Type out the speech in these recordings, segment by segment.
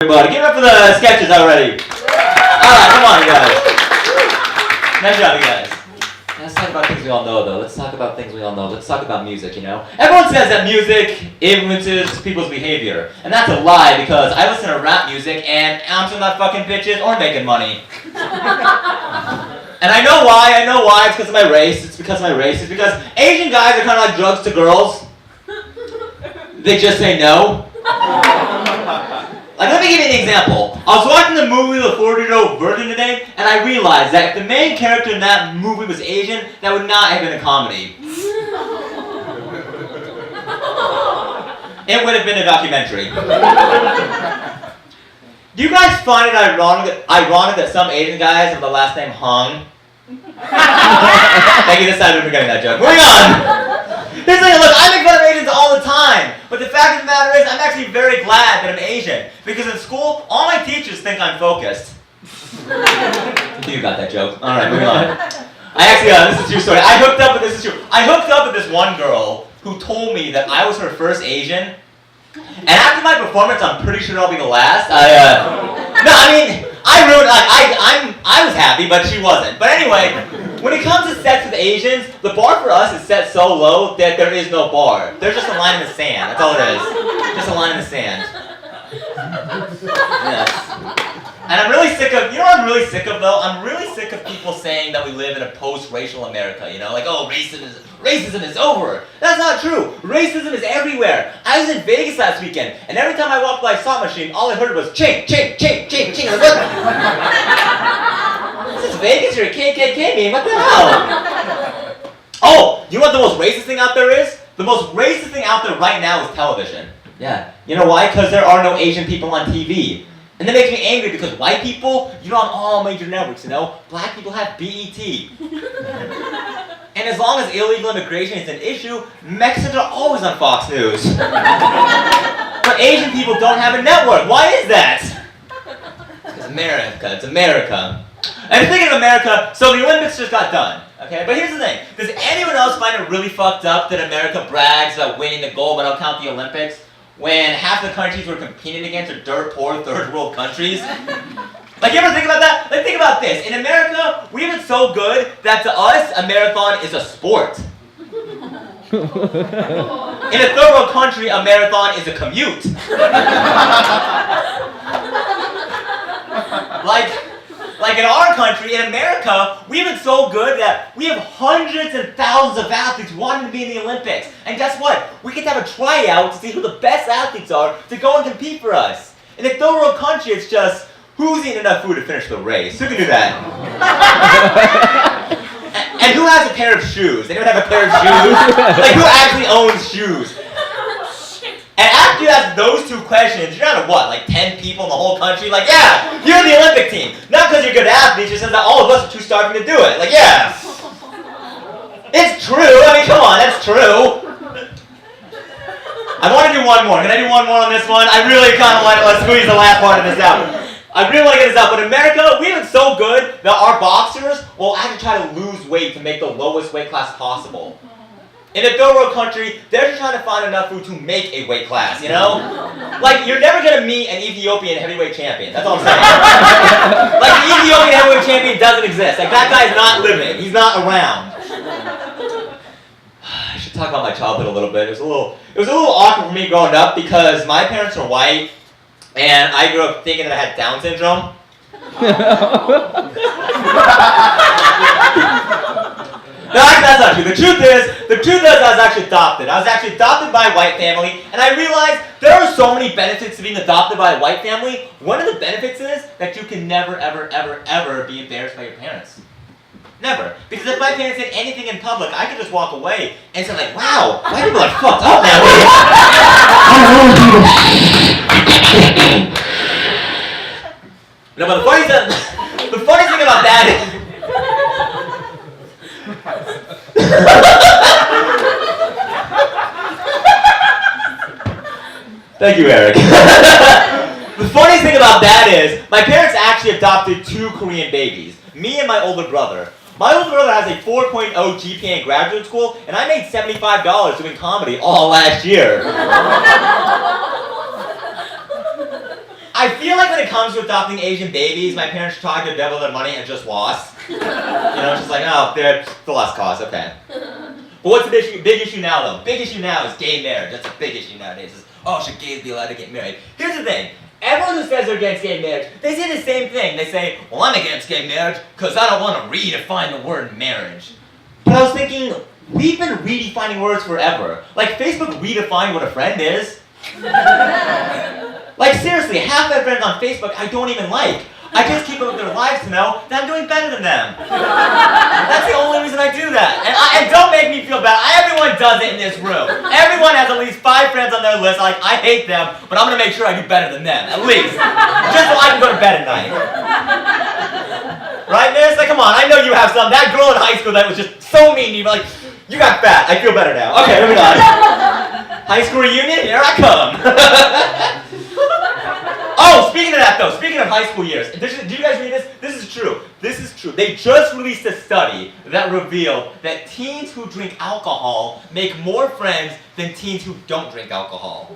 Everybody, give it up for the sketches already. Alright, come on, you guys. Nice job, you guys. Let's talk about things we all know, though. Let's talk about things we all know. Let's talk about music, you know? Everyone says that music influences people's behavior. And that's a lie, because I listen to rap music, and I'm still not fucking bitches or making money. And I know why. It's because of my race. It's because Asian guys are kind of like drugs to girls. They just say no. Like, let me give you an example. I was watching the movie The 40-Year-Old Virgin today, and I realized that if the main character in that movie was Asian, that would not have been a comedy. It would have been a documentary. Do you guys find it ironic that some Asian guys have the last name Hung? Thank you, this side of forgetting that joke. Moving on! Here's the thing, look, I make fun of Asians all the time, but the fact of the matter is, I'm actually very glad that I'm Asian, because in school, all my teachers think I'm focused. You got that joke. Alright, moving on. I actually, this is a true story. I hooked up with this one girl who told me that I was her first Asian, and after my performance, I'm pretty sure I'll be the last. I was happy, but she wasn't. But anyway, when it comes to sex with Asians, the bar for us is set so low that there is no bar. There's just a line in the sand. That's all it is. Just a line in the sand. Yes. And I'm really sick of, you know what I'm really sick of though? I'm really sick of people saying that we live in a post-racial America, you know? Like, oh, racism is over. That's not true. Racism is everywhere. I was in Vegas last weekend, and every time I walked by a slot machine, all I heard was ching, ching, ching, ching, ching. Like, what? This is Vegas or a KKK meeting? What the hell? Oh, you know what the most racist thing out there is? The most racist thing out there right now is television. Yeah. You know why? Because there are no Asian people on TV. And that makes me angry because white people, you know, on all major networks, you know, black people have BET. And as long as illegal immigration is an issue, Mexicans are always on Fox News. But Asian people don't have a network. Why is that? It's America. It's America. And speaking of America, so the Olympics just got done. Okay, but here's the thing. Does anyone else find it really fucked up that America brags about winning the gold but don't count the Olympics? When half the countries we're competing against are dirt poor third world countries? Like, you ever think about that? Like, think about this. In America, we have it so good that to us, a marathon is a sport. In a third world country, a marathon is a commute. Like in our country, in America, we have it so good that we have hundreds and thousands of athletes wanting to be in the Olympics. And guess what? We get to have a tryout to see who the best athletes are to go and compete for us. In a third world country, it's just, who's eating enough food to finish the race? Who can do that? and who has a pair of shoes? Anyone have a pair of shoes? Like, who actually owns shoes? And after you ask those two questions, you're down to what, like 10 people in the whole country? Like, yeah, you're the Olympic team. Not because you're good athletes, just because all of us are too starving to do it. Like, yeah. It's true. I mean, come on, that's true. I want to do one more. Can I do one more on this one? I really kind of want to squeeze the last part of this out. I really want to get this out, but in America, we have it so good that our boxers will actually try to lose weight to make the lowest weight class possible. In a third world country, they're just trying to find enough food to make a weight class, you know? Like, you're never going to meet an Ethiopian heavyweight champion. That's all I'm saying. Like, the Ethiopian heavyweight champion doesn't exist. Like, that guy's not living. He's not around. I should talk about my childhood a little bit. It was a little awkward for me growing up because my parents are white, and I grew up thinking that I had Down syndrome. No, that's not true. The truth is I was actually adopted. I was actually adopted by a white family, and I realized there are so many benefits to being adopted by a white family. One of the benefits is that you can never, ever, ever, ever be embarrassed by your parents. Never. Because if my parents did anything in public, I could just walk away and say like, wow, white people are fucked up now. No, but the funny thing about that is... Thank you, Eric. The funniest thing about that is, my parents actually adopted 2 Korean babies, me and my older brother. My older brother has a 4.0 GPA in graduate school, and I made $75 doing comedy all last year. I feel like when it comes to adopting Asian babies, my parents tried to double their money and just lost. You know, it's just like, oh, they're the lost cause, okay. But what's the big issue now, though? Big issue now is gay marriage. That's a big issue nowadays. Is, oh, should gays be allowed to get married? Here's the thing. Everyone who says they're against gay marriage, they say the same thing. They say, well, I'm against gay marriage because I don't want to redefine the word marriage. But I was thinking, we've been redefining words forever. Like, Facebook redefined what a friend is. Like, seriously, half my friends on Facebook I don't even like. I just keep up with their lives to know that I'm doing better than them. That's the only reason I do that. And don't make me feel bad. Everyone does it in this room. Everyone has at least 5 friends on their list. Like, I hate them, but I'm going to make sure I do better than them. At least. Just so I can go to bed at night. Right, Miss? Like, come on. I know you have some. That girl in high school that was just so mean to you. Like, you got fat. I feel better now. Okay, moving on. High school reunion? Here I come. Oh, speaking of that though, speaking of high school years, did you guys read this? This is true. This is true. They just released a study that revealed that teens who drink alcohol make more friends than teens who don't drink alcohol.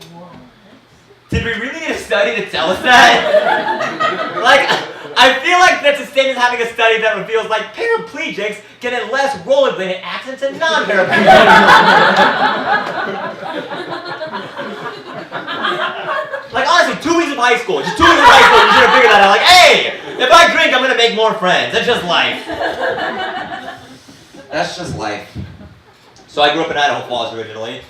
Did we really need a study to tell us that? Like, I feel like that's the same as having a study that reveals like paraplegics get in less rollerblading accidents than non-paraplegics. Like, honestly, 2 weeks of high school. Just 2 weeks of high school, you should have figured that out. Like, hey, if I drink, I'm going to make more friends. That's just life. That's just life. So I grew up in Idaho Falls originally.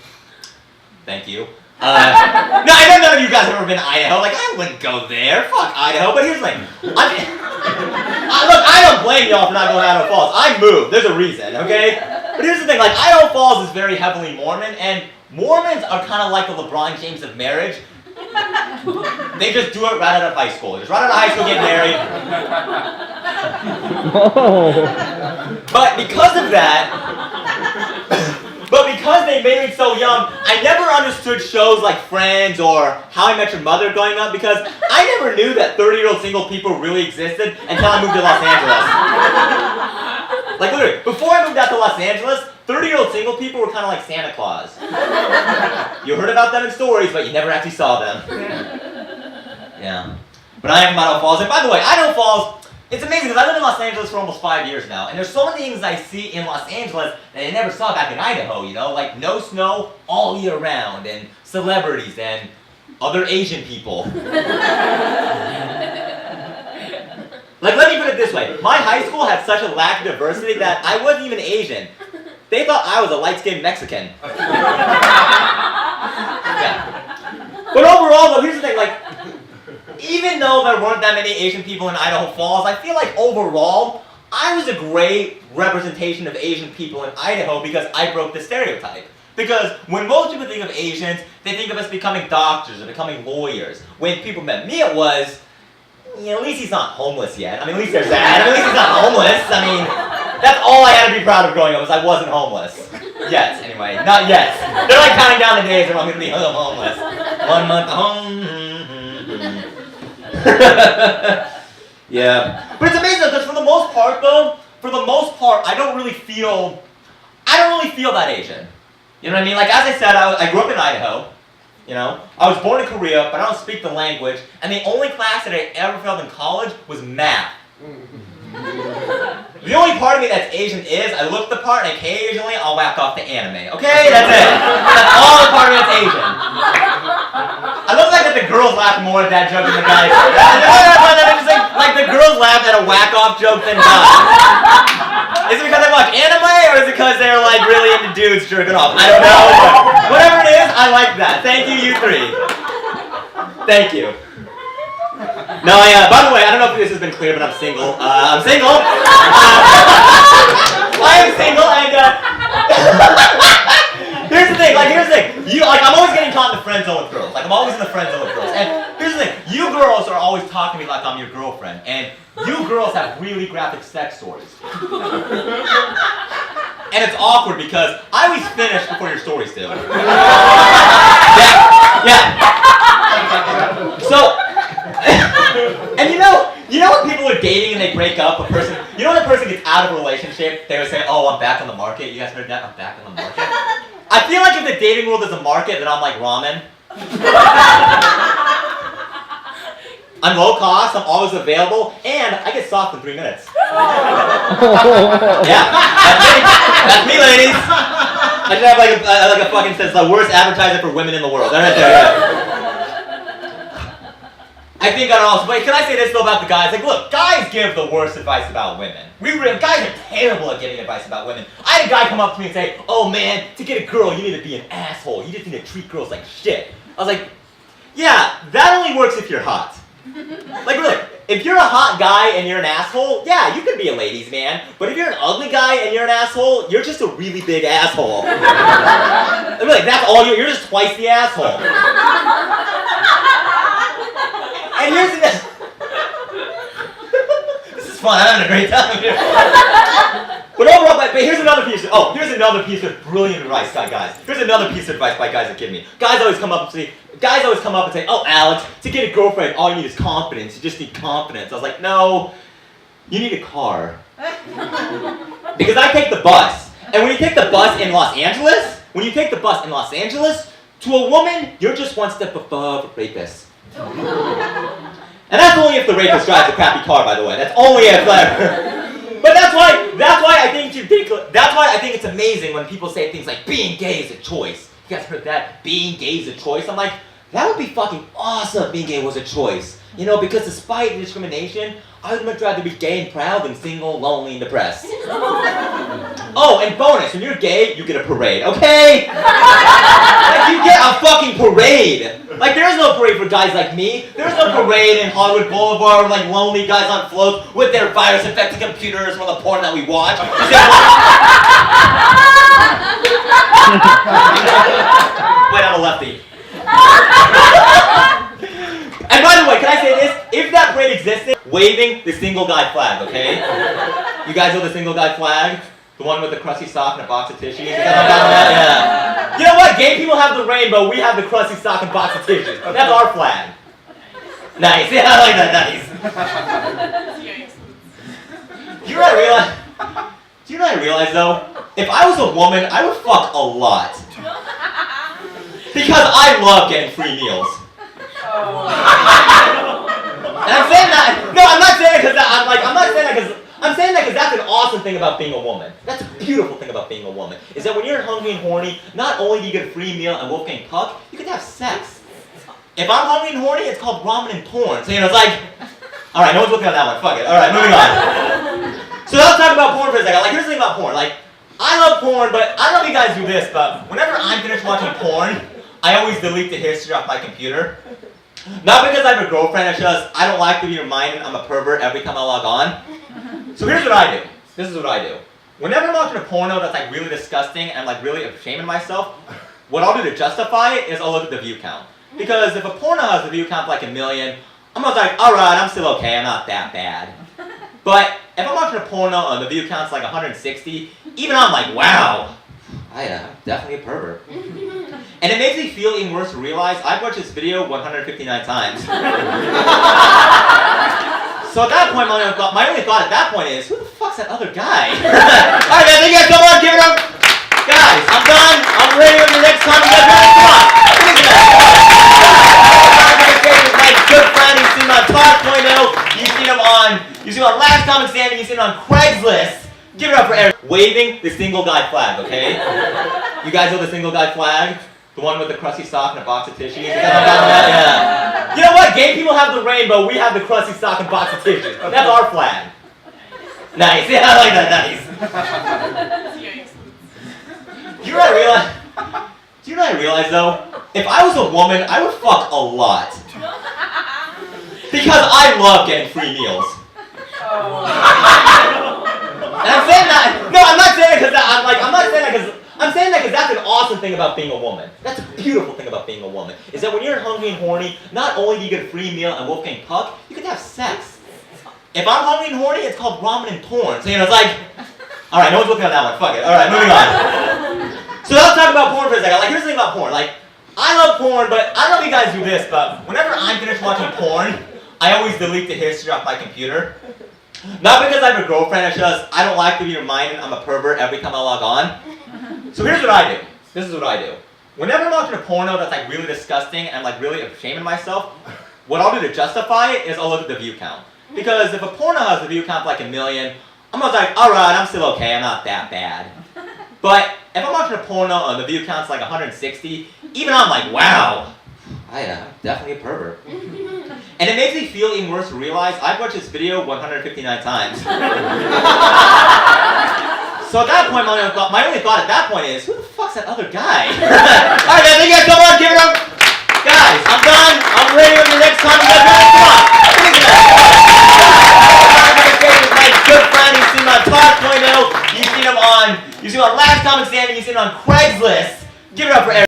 Thank you. No, I know none of you guys have ever been to Idaho. Like, I wouldn't go there. Fuck Idaho. But here's the thing. Look, I don't blame y'all for not going to Idaho Falls. I moved. There's a reason, okay? But here's the thing. Like, Idaho Falls is very heavily Mormon, and Mormons are kind of like the LeBron James of marriage. They just do it right out of high school. Just right out of high school, get married. But because of that, because they married so young, I never understood shows like Friends or How I Met Your Mother growing up because I never knew that 30-year-old single people really existed until I moved to Los Angeles. Like literally, before I moved out to Los Angeles, 30-year-old single people were kind of like Santa Claus. You heard about them in stories, but you never actually saw them. Yeah. But I am from Idaho Falls. And by the way, Idaho Falls, it's amazing because I lived in Los Angeles for almost 5 years now. And there's so many things I see in Los Angeles that I never saw back in Idaho, you know? Like no snow all year round, and celebrities, and other Asian people. Like, let me put it this way. My high school had such a lack of diversity that I wasn't even Asian. They thought I was a light-skinned Mexican. Yeah. But overall, though, here's the thing, like, even though there weren't that many Asian people in Idaho Falls, I feel like overall, I was a great representation of Asian people in Idaho because I broke the stereotype. Because when most people think of Asians, they think of us becoming doctors or becoming lawyers. When people met me, it was, you know, at least he's not homeless yet. I mean, at least there's that. At least he's not homeless. I mean, that's all I had to be proud of growing up was I wasn't homeless. Yet, anyway. Not yet. They're like counting down the days when I'm going to be homeless. 1 month home. Yeah. But it's amazing because for the most part, though, I don't really feel that Asian. You know what I mean? Like, as I said, I grew up in Idaho. You know, I was born in Korea, but I don't speak the language, and the only class that I ever failed in college was math. The only part of me that's Asian is I look the part and occasionally I'll whack off the anime. Okay, that's it. That's all the part of me that's Asian. I look like that the girls laugh more at that joke than the guys. Like the girls laugh at a whack off joke than guys. Is it because I watch anime or is it because they're like really into dudes jerking off? I don't know. But whatever it is, I like that. Thank you, you three. Thank you. No, by the way, I don't know if this has been clear, but I'm single. I'm single. I am single, and here's the thing. I'm always getting caught in the friend zone with girls. Like, I'm always in the friend zone with girls. And here's the thing. You girls are always talking to me like I'm your girlfriend, and you girls have really graphic sex stories. And it's awkward because I always finish before your stories do. Yeah. So. And you know when people are dating and they break up, when a person gets out of a relationship, they would say, oh, I'm back on the market. You guys heard that? I'm back on the market. I feel like if the dating world is a market, then I'm like ramen. I'm low cost, I'm always available, and I get soft in 3 minutes. Yeah, that's me, ladies. I should have like a fucking says the worst advertiser for women in the world. Right there, yeah. I think I also, but can I say this though about the guys? Like, look, guys give the worst advice about women. Guys are terrible at giving advice about women. I had a guy come up to me and say, "Oh man, to get a girl, you need to be an asshole. You just need to treat girls like shit." I was like, yeah, that only works if you're hot. Like, really, if you're a hot guy and you're an asshole, yeah, you can be a ladies' man. But if you're an ugly guy and you're an asshole, you're just a really big asshole. Really, that's all you're just twice the asshole. And here's the this is fun. I'm having a great time here. But overall, but here's another piece. Here's another piece of brilliant advice, guys. Here's another piece of advice by guys that give me. Guys always come up and say, "Oh, Alex, to get a girlfriend, all you need is confidence. You just need confidence." I was like, no, you need a car. Because I take the bus, and when you take the bus in Los Angeles, to a woman, you're just one step above a rapist. And that's only if the rapist drives a crappy car, by the way. That's only if But that's why I think it's amazing when people say things like being gay is a choice. You guys heard that? Being gay is a choice? I'm like, that would be fucking awesome if being gay was a choice. You know, because despite the discrimination, I would much rather be gay and proud than single, lonely, and depressed. Oh, and bonus, when you're gay, you get a parade, okay? Like, you get a fucking parade. Like, there's no parade for guys like me. There's no parade in Hollywood Boulevard with, like, lonely guys on floats with their virus-infected computers from the porn that we watch. Wait, I'm a lefty. And by the way, can I say this? If that parade existed, waving the single guy flag, okay? You guys know the single guy flag? The one with the crusty sock and a box of tissues? Yeah. You know what? Gay people have the rainbow, we have the crusty sock and box of tissues. That's our flag. Nice, yeah, I like that, nice. Do you know what I realize though? If I was a woman, I would fuck a lot. Because I love getting free meals. And I'm saying that. No, I'm not saying that because I'm saying that because that's an awesome thing about being a woman. That's a beautiful thing about being a woman. Is that when you're hungry and horny, not only do you get a free meal and Wolfgang Puck, you can have sex. If I'm hungry and horny, it's called ramen and porn. So it's like, all right, no one's looking at that one. Fuck it. All right, moving on. So let's talk about porn for a second. Like, here's the thing about porn. Like, I love porn, but I don't know if you guys do this, but whenever I'm finished watching porn, I always delete the history off my computer. Not because I have a girlfriend, it's just I don't like to be reminded I'm a pervert every time I log on. So here's what I do. This is what I do. Whenever I'm watching a porno that's like really disgusting and I'm like really ashamed of myself, what I'll do to justify it is I'll look at the view count. Because if a porno has a view count of like 1 million, I'm always like, alright, I'm still okay, I'm not that bad. But if I'm watching a porno and the view count's like 160, even I'm like, wow, I'm definitely a pervert. And it makes me feel even worse to realize I've watched this video 159 times. So at that point, my only thought at that point is, who the fuck's that other guy? Alright guys, you guys come on, give it up. Guys, I'm done. I'm ready for the next time. You guys ready? Come on. My good friend, you've seen him on Talk.0, you've seen him on Last Comic Standing, you've seen him on Craigslist. Give it up for Eric. Waving the single guy flag, okay? You guys know the single guy flag? The one with the crusty sock and a box of tissues? Yeah. You know what? Gay people have the rainbow, we have the crusty sock and box of tissues. That's our flag. Nice, yeah, I like that, nice. Do you know what I realize though? If I was a woman, I would fuck a lot. Because I love getting free meals. And I'm saying that. No, I'm not saying that because I'm saying that because that's an awesome thing about being a woman. That's a beautiful thing about being a woman. Is that when you're hungry and horny, not only do you get a free meal and Wolfgang Puck, you can have sex. If I'm hungry and horny, it's called ramen and porn. So it's like, all right, no one's looking at that one. Fuck it. All right, moving on. So let's talk about porn for a second. Like, here's the thing about porn. Like, I love porn, but I don't know if you guys do this, but whenever I'm finished watching porn, I always delete the history off my computer. Not because I have a girlfriend, it's just I don't like to be reminded I'm a pervert every time I log on. So here's what I do. This is what I do. Whenever I'm watching a porno that's like really disgusting and I'm like really ashamed of myself, what I'll do to justify it is I'll look at the view count. Because if a porno has a view count of like 1 million, I'm almost like, alright, I'm still okay, I'm not that bad. But if I'm watching a porno and the view count's like 160, even I'm like, wow, I am definitely a pervert. And it makes me feel even worse to realize I've watched this video 159 times. So at that point, my only thought at that point is, who the fuck's that other guy? Alright guys, you guys come on, give it up. Guys, I'm done. I'm ready with the next time. You guys ready? Come on. Give me that. My good friend, you've seen him on 5.0, you've seen him on last comic standing, you've seen him on